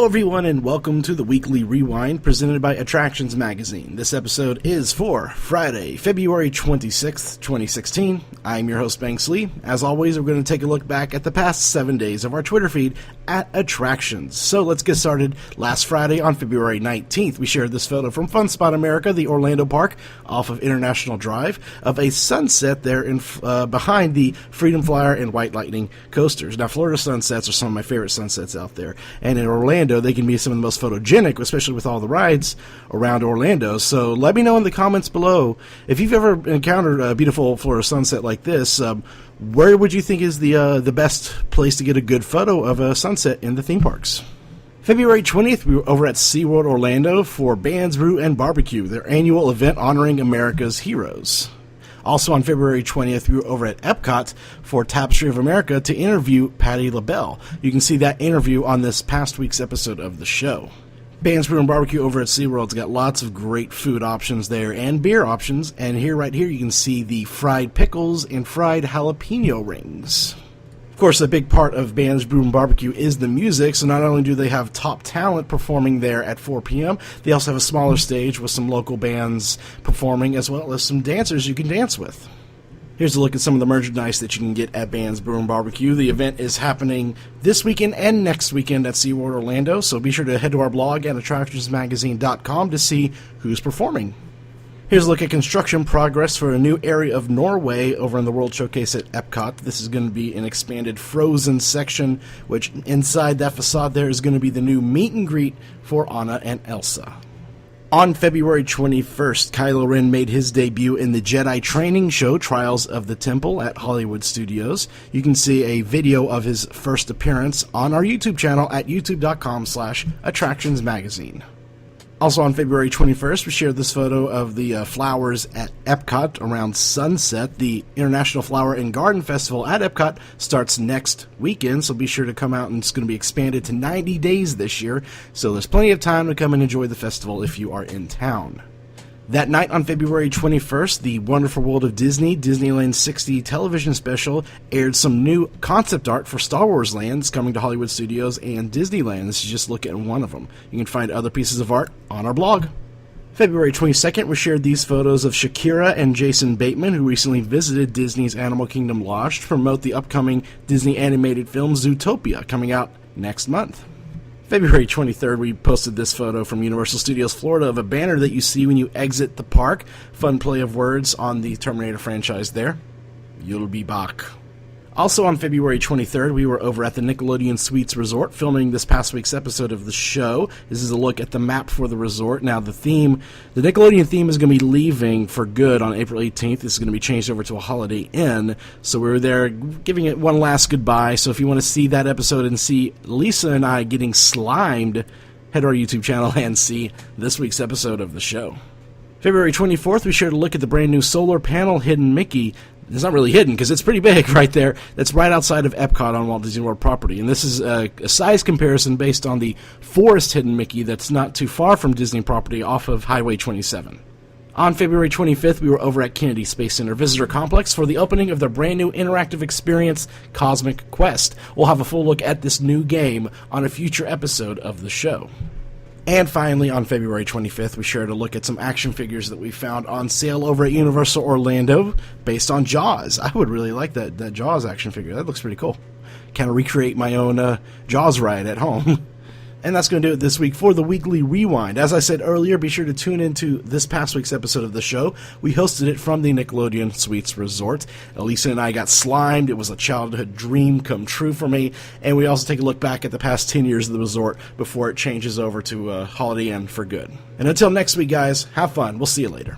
Hello everyone and welcome to the Weekly Rewind presented by Attractions Magazine. This episode is for Friday, February 26th, 2016. I'm your host Banks Lee. As always, we're going to take a look back at the past 7 days of our Twitter feed at Attractions. So let's get started. Last Friday on February 19th, we shared this photo from Fun Spot America, the Orlando Park off of International Drive, of a sunset there in behind the Freedom Flyer and White Lightning coasters. Now, Florida sunsets are some of my favorite sunsets out there, and in Orlando, they can be some of the most photogenic, especially with all the rides around Orlando. So let me know in the comments below if you've ever encountered a beautiful Florida sunset like this. Where would you think is the best place to get a good photo of a sunset in the theme parks? February 20th, we were over at SeaWorld Orlando for Bands, Brew, and Barbecue, their annual event honoring America's heroes. Also on February 20th, we were over at Epcot for Tapestry of America to interview Patti LaBelle. You can see that interview on this past week's episode of the show. Bands, Brew, and Barbecue over at SeaWorld's got lots of great food options there and beer options. And right here, you can see the fried pickles and fried jalapeno rings. Of course, a big part of Bands, Brew, and Barbecue is the music, so not only do they have top talent performing there at 4 p.m., they also have a smaller stage with some local bands performing, as well as some dancers you can dance with. Here's a look at some of the merchandise that you can get at Bands, Brew, and Barbecue. The event is happening this weekend and next weekend at SeaWorld Orlando, so be sure to head to our blog at attractionsmagazine.com to see who's performing. Here's a look at construction progress for a new area of Norway over in the World Showcase at Epcot. This is going to be an expanded Frozen section, which inside that facade there is going to be the new meet and greet for Anna and Elsa. On February 21st, Kylo Ren made his debut in the Jedi training show Trials of the Temple at Hollywood Studios. You can see a video of his first appearance on our YouTube channel at youtube.com/attractionsmagazine. Also on February 21st, we shared this photo of the flowers at Epcot around sunset. The International Flower and Garden Festival at Epcot starts next weekend, so be sure to come out, and it's going to be expanded to 90 days this year, so there's plenty of time to come and enjoy the festival if you are in town. That night on February 21st, the Wonderful World of Disney, Disneyland 60 television special, aired some new concept art for Star Wars lands coming to Hollywood Studios and Disneyland. This is just a look at one of them. You can find other pieces of art on our blog. February 22nd, we shared these photos of Shakira and Jason Bateman, who recently visited Disney's Animal Kingdom Lodge to promote the upcoming Disney animated film Zootopia, coming out next month. February 23rd, we posted this photo from Universal Studios Florida of a banner that you see when you exit the park. Fun play of words on the Terminator franchise there. You'll be back. Also on February 23rd, we were over at the Nickelodeon Suites Resort filming this past week's episode of the show. This is a look at the map for the resort. Now, the Nickelodeon theme is going to be leaving for good on April 18th. This is going to be changed over to a Holiday Inn. So we were there giving it one last goodbye. So if you want to see that episode and see Lisa and I getting slimed, head to our YouTube channel and see this week's episode of the show. February 24th, we shared a look at the brand new solar panel hidden Mickey. It's not really hidden because it's pretty big right there. That's right outside of Epcot on Walt Disney World property. And this is a size comparison based on the forest hidden Mickey that's not too far from Disney property off of Highway 27. On February 25th, we were over at Kennedy Space Center Visitor Complex for the opening of their brand new interactive experience, Cosmic Quest. We'll have a full look at this new game on a future episode of the show. And finally, on February 25th, we shared a look at some action figures that we found on sale over at Universal Orlando based on Jaws. I would really like that Jaws action figure. That looks pretty cool. Kind of recreate my own Jaws ride at home. And that's going to do it this week for the Weekly Rewind. As I said earlier, be sure to tune into this past week's episode of the show. We hosted it from the Nickelodeon Suites Resort. Elisa and I got slimed. It was a childhood dream come true for me. And we also take a look back at the past 10 years of the resort before it changes over to Holiday Inn for good. And until next week, guys, have fun. We'll see you later.